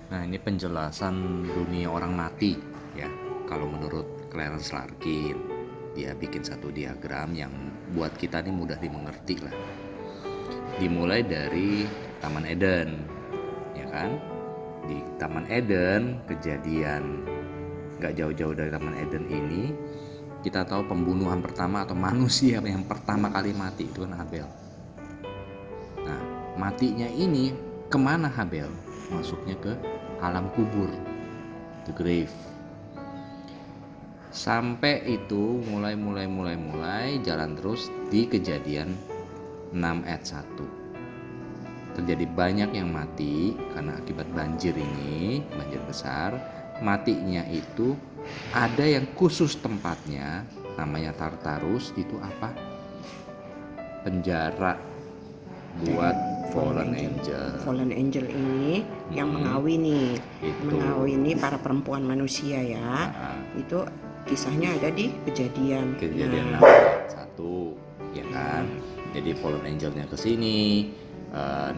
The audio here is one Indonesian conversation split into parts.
Nah, ini penjelasan dunia orang mati ya. Kalau menurut Clarence Larkin, dia bikin satu diagram yang buat kita nih mudah dimengerti lah. Dimulai dari Taman Eden, ya kan? Di Taman Eden, kejadian gak jauh-jauh dari Taman Eden ini, kita tahu pembunuhan pertama atau manusia yang pertama kali mati itu kan Habel. Nah, matinya ini kemana Habel? Masuknya ke alam kubur, the grave. Sampai itu mulai jalan terus di Kejadian 6 ayat 1. Terjadi banyak yang mati karena akibat banjir ini, banjir besar. Matinya itu ada yang khusus tempatnya, namanya Tartarus. Itu apa? Penjara buat fallen angel. Fallen angel ini yang mengawini para perempuan manusia ya. Itu kisahnya ada di Kejadian 6 ayat 1, ya kan? Jadi fallen angelnya ke sini,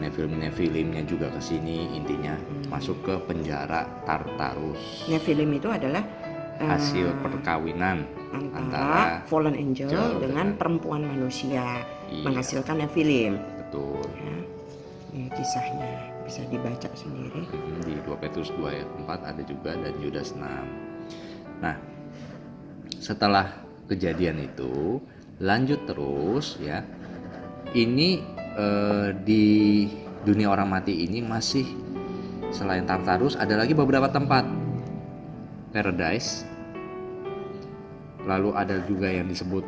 Nephilimnya juga ke sini, intinya masuk ke penjara Tartarus. Nephilim itu adalah hasil perkawinan antara fallen angel dengan perempuan manusia, menghasilkan Nephilim. Betul. Ya, ini kisahnya bisa dibaca sendiri. Di 2 Petrus 2 ayat 4 ada juga, dan Yudas 6. Nah, setelah kejadian itu lanjut terus ya. Ini di dunia orang mati ini masih selain Tartarus ada lagi beberapa tempat. Paradise, lalu ada juga yang disebut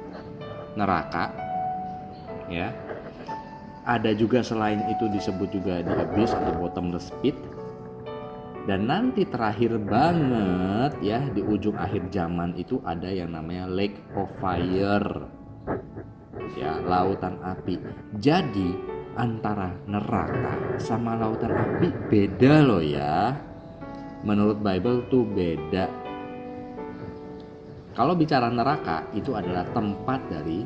neraka ya. Ada juga selain itu disebut juga di abyss atau bottomless pit. Dan nanti terakhir banget ya, di ujung akhir zaman itu ada yang namanya lake of fire ya, lautan api. Jadi antara neraka sama lautan api beda loh ya. Menurut Bible tuh beda. Kalau bicara neraka itu adalah tempat dari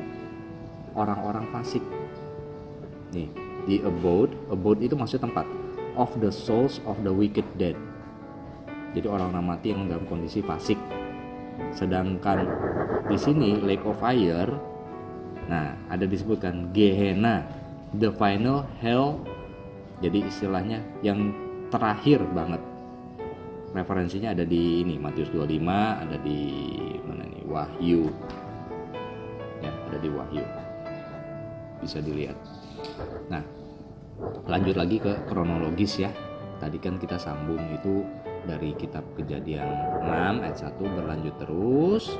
orang-orang fasik. Nih, di abode itu maksudnya tempat of the souls of the wicked dead. Jadi orang-orang mati yang dalam kondisi fasik. Sedangkan di sini lake of fire, nah ada disebutkan Gehenna, the final hell. Jadi istilahnya yang terakhir banget. Referensinya ada di ini Matius 25, ada di mana nih, Wahyu. Ya, ada di Wahyu. Bisa dilihat. Nah, lanjut lagi ke kronologis ya. Tadi kan kita sambung itu dari kitab Kejadian 6 ayat 1 berlanjut terus.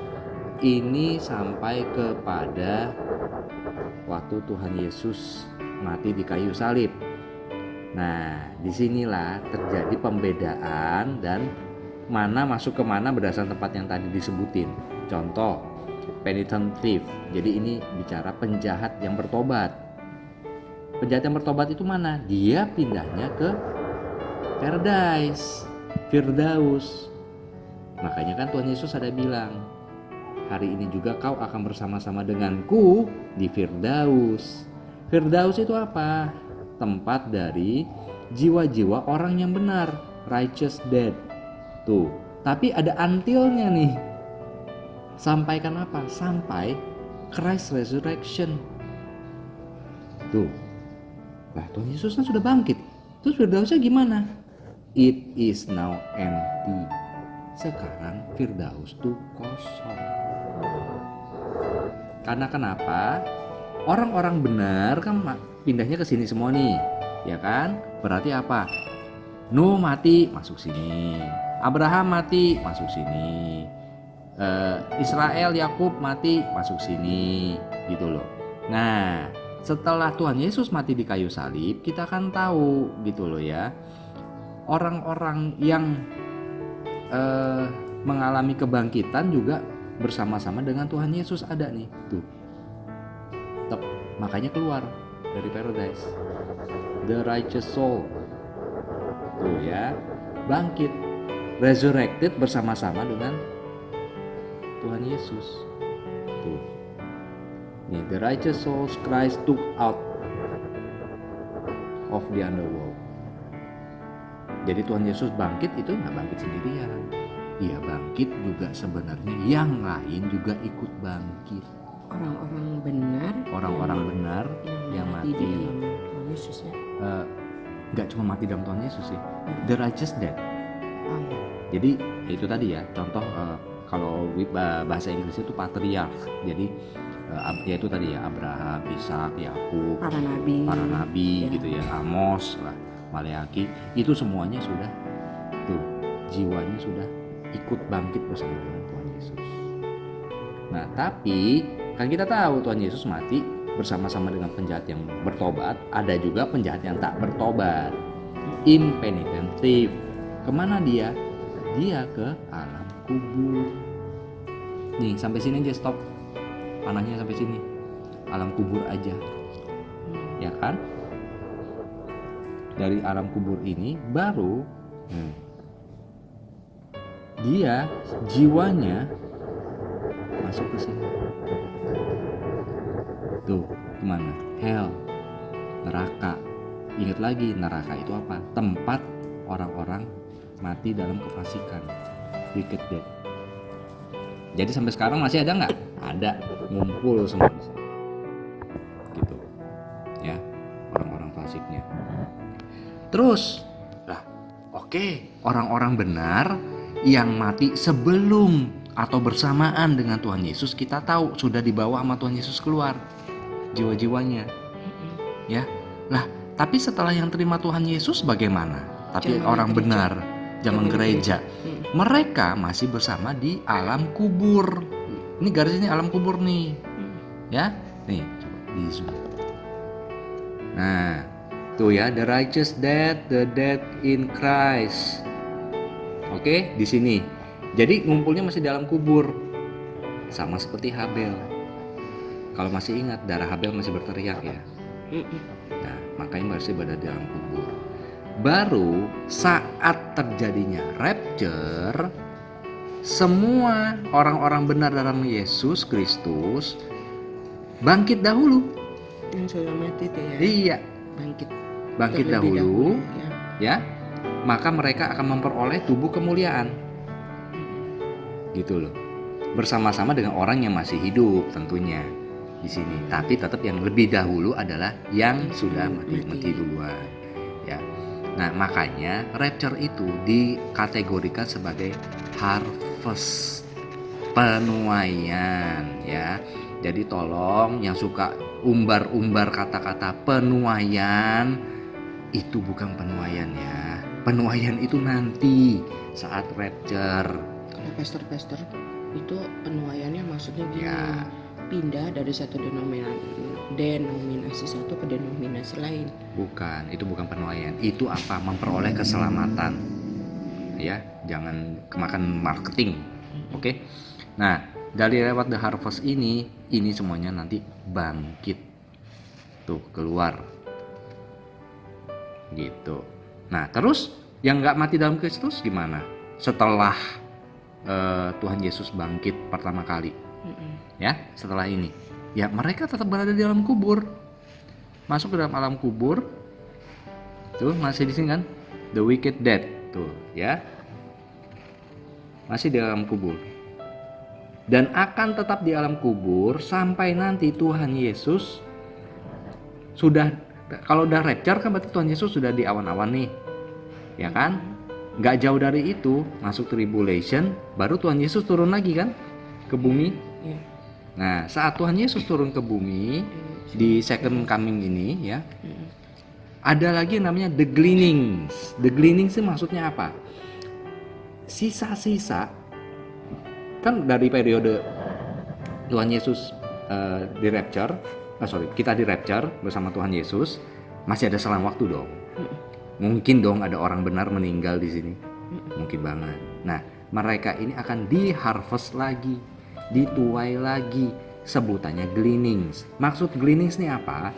Ini sampai kepada waktu Tuhan Yesus mati di kayu salib. Nah, disinilah terjadi pembedaan dan mana masuk ke mana berdasarkan tempat yang tadi disebutin. Contoh, penitent thief. Jadi ini bicara penjahat yang bertobat. Penjahat yang bertobat itu mana? Dia pindahnya ke paradise, Firdaus. Makanya kan Tuhan Yesus ada bilang, hari ini juga kau akan bersama-sama denganku di Firdaus. Firdaus itu apa? Tempat dari jiwa-jiwa orang yang benar, righteous dead. Tuh, tapi ada untilnya nih. Sampaikan apa? Sampai Christ resurrection. Tuh. Lah, Tuhan Yesus kan sudah bangkit. Terus Firdausnya gimana? It is now empty. Sekarang Firdaus tuh kosong. Karena kenapa? Orang-orang benar kan pindahnya ke sini semua nih, ya kan? Berarti apa? Nuh mati, masuk sini. Abraham mati, masuk sini. Israel, Yakub mati, masuk sini, gitu loh. Nah, setelah Tuhan Yesus mati di kayu salib, kita kan tahu, gitu loh ya. Orang-orang yang mengalami kebangkitan juga bersama-sama dengan Tuhan Yesus ada nih, tuh. Makanya keluar dari paradise, the righteous soul, tuh ya, bangkit, resurrected bersama-sama dengan Tuhan Yesus, tuh. Nih, the righteous souls Christ took out of the underworld. Jadi Tuhan Yesus bangkit itu nggak bangkit sendirian. Dia bangkit juga sebenarnya yang lain juga ikut bangkit. Orang-orang benar. Orang-orang benar yang mati. di dalam Tuhan Yesus ya. Nggak cuma mati dalam Tuhan Yesus sih. The righteous dead. Oh ya. Jadi itu tadi ya contoh kalau bahasa Inggris itu patriarch. Jadi yaitu tadi ya Abraham, Ishak, Yakub, para nabi gitu ya, Amos lah, Maleaki, itu semuanya sudah tuh jiwanya sudah ikut bangkit bersama dengan Tuhan Yesus. Nah tapi kan kita tahu Tuhan Yesus mati bersama-sama dengan penjahat yang bertobat, ada juga penjahat yang tak bertobat, impenitent thief. Kemana dia? Dia ke alam kubur. Nih sampai sini aja stop. Panahnya sampai sini. Alam kubur aja. Ya kan? Dari alam kubur ini baru dia jiwanya masuk ke sini. Tuh, kemana? Hell, neraka. Ingat lagi, neraka itu apa? Tempat orang-orang mati dalam kefasikan, wicked dead. Jadi sampai sekarang masih ada nggak? Ada, ngumpul semua di sana. Gitu, ya, orang-orang fasiknya. Terus, orang-orang benar yang mati sebelum atau bersamaan dengan Tuhan Yesus, kita tahu sudah dibawa sama Tuhan Yesus keluar jiwa-jiwanya, ya. Lah, tapi setelah yang terima Tuhan Yesus bagaimana? Tapi orang benar zaman gereja, mereka masih bersama di alam kubur. Ini garisnya alam kubur nih, ya. Nih, coba di zoom. Nah, tuh ya, the righteous dead, the dead in Christ. Oke, di sini. Jadi ngumpulnya masih dalam kubur, sama seperti Habel. Kalau masih ingat, darah Habel masih berteriak ya. Nah, makanya masih berada di dalam kubur. Baru saat terjadinya rapture, semua orang-orang benar dalam Yesus Kristus bangkit dahulu. Yang sudah mati itu ya. Iya, bangkit dahulu, ya. Maka mereka akan memperoleh tubuh kemuliaan. Gitu loh. Bersama-sama dengan orang yang masih hidup tentunya di sini. Tapi tetap yang lebih dahulu adalah yang sudah mati duluan. Ya. Nah, makanya rapture itu dikategorikan sebagai harvest, penuaian ya. Jadi tolong yang suka umbar-umbar kata-kata penuaian, itu bukan penuaian ya. Penuaian itu nanti saat rapture. Kalau pastor itu penuaiannya maksudnya gini, Ya. pindah dari satu denominasi satu ke denominasi lain. Bukan, itu bukan penuaian. Itu apa? Memperoleh keselamatan. Ya, jangan kemakan marketing. Oke. Nah, dari lewat the harvest ini semuanya nanti bangkit. Tuh, keluar. Gitu. Nah, terus yang nggak mati dalam Kristus gimana? Setelah Tuhan Yesus bangkit pertama kali, ya, setelah ini, ya mereka tetap berada di dalam kubur, masuk ke dalam alam kubur. Tuh masih di sini kan, the wicked dead, tuh, ya, masih di dalam kubur, dan akan tetap di alam kubur sampai nanti Tuhan Yesus sudah, kalau udah rapture kan berarti Tuhan Yesus sudah di awan-awan nih, ya kan? Nggak jauh dari itu masuk tribulation, baru Tuhan Yesus turun lagi kan ke bumi. Nah, saat Tuhan Yesus turun ke bumi di second coming ini ya, ada lagi yang namanya the gleanings. The gleanings itu maksudnya apa? Sisa-sisa kan dari periode Tuhan Yesus di rapture, kita di rapture bersama Tuhan Yesus, masih ada selang waktu dong. Mungkin dong ada orang benar meninggal di sini, mungkin banget. Nah, mereka ini akan di-harvest lagi, dituai lagi, sebutannya gleanings. Maksud gleanings ini apa?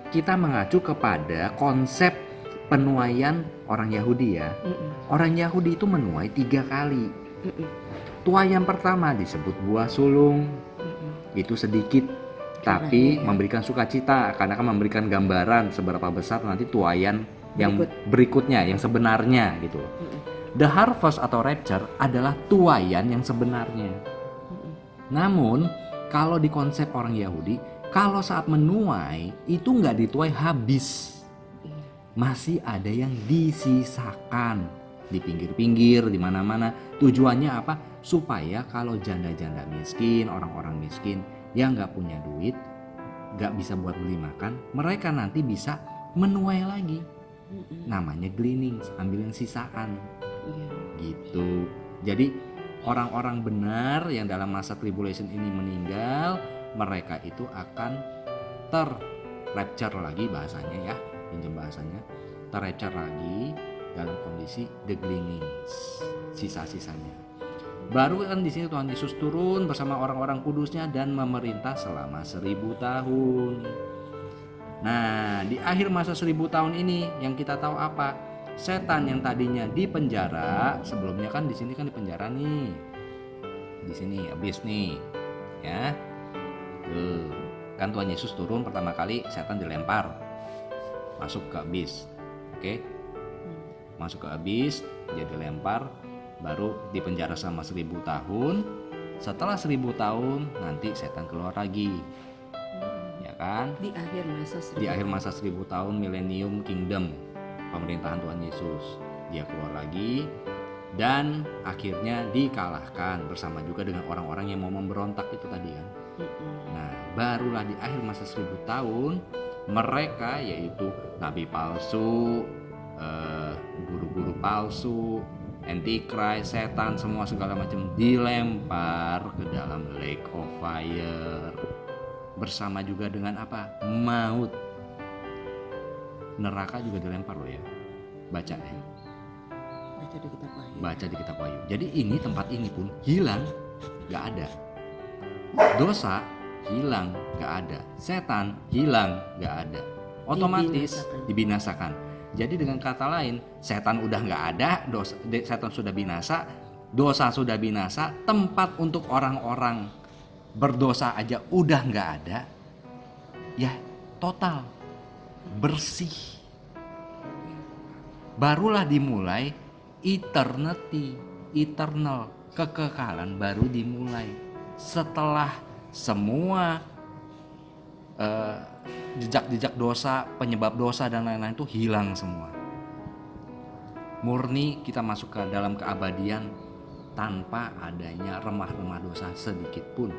Kita mengacu kepada konsep penuaian orang Yahudi ya. Orang Yahudi itu menuai 3 kali. Tuaian pertama disebut buah sulung, itu sedikit, tapi memberikan sukacita karena akan memberikan gambaran seberapa besar nanti tuaian yang berikutnya, yang sebenarnya gitu loh. The harvest atau rapture adalah tuaian yang sebenarnya. Namun kalau di konsep orang Yahudi, kalau saat menuai itu nggak dituai habis, masih ada yang disisakan di pinggir-pinggir, di mana-mana. Tujuannya apa? Supaya kalau janda-janda miskin, orang-orang miskin yang nggak punya duit, nggak bisa buat beli makan, mereka nanti bisa menuai lagi. Namanya gleaning, ambil yang sisaan. Gitu. Jadi orang-orang benar yang dalam masa tribulation ini meninggal, mereka itu akan ter-rapture lagi bahasanya ya, pinjam bahasanya, ter-rapture lagi dalam kondisi the gleaning, sisa-sisanya. Baru kan di sini Tuhan Yesus turun bersama orang-orang kudusnya dan memerintah selama 1000 tahun. Nah, di akhir masa 1000 tahun ini yang kita tahu apa? Setan yang tadinya di penjara, sebelumnya kan di sini kan di penjara nih. Di sini habis nih. Ya. Kan Tuhan Yesus turun pertama kali setan dilempar. Masuk ke abis. Oke. Masuk ke abis, dia dilempar, baru di penjara selama 1000 tahun. Setelah 1000 tahun nanti setan keluar lagi. Ya kan? Di akhir masa 1000 tahun millennium kingdom, pemerintahan Tuhan Yesus, dia keluar lagi dan akhirnya dikalahkan bersama juga dengan orang-orang yang mau memberontak itu tadi kan. Nah, barulah di akhir masa 1000 tahun mereka, yaitu nabi palsu, guru-guru palsu, antichrist, setan, semua segala macam dilempar ke dalam lake of fire bersama juga dengan apa? Maut. Neraka juga dilempar loh ya. Baca ya. Baca di kitab Wahyu. Jadi ini tempat ini pun hilang, nggak ada. Dosa hilang, nggak ada. Setan hilang, nggak ada. Otomatis dibinasakan. Jadi dengan kata lain, setan udah nggak ada, setan sudah binasa, dosa sudah binasa, tempat untuk orang-orang berdosa aja udah nggak ada. Ya, total bersih. Barulah dimulai eternal, kekekalan baru dimulai setelah semua jejak-jejak dosa, penyebab dosa dan lain-lain itu hilang semua. Murni kita masuk ke dalam keabadian tanpa adanya remah-remah dosa sedikit pun.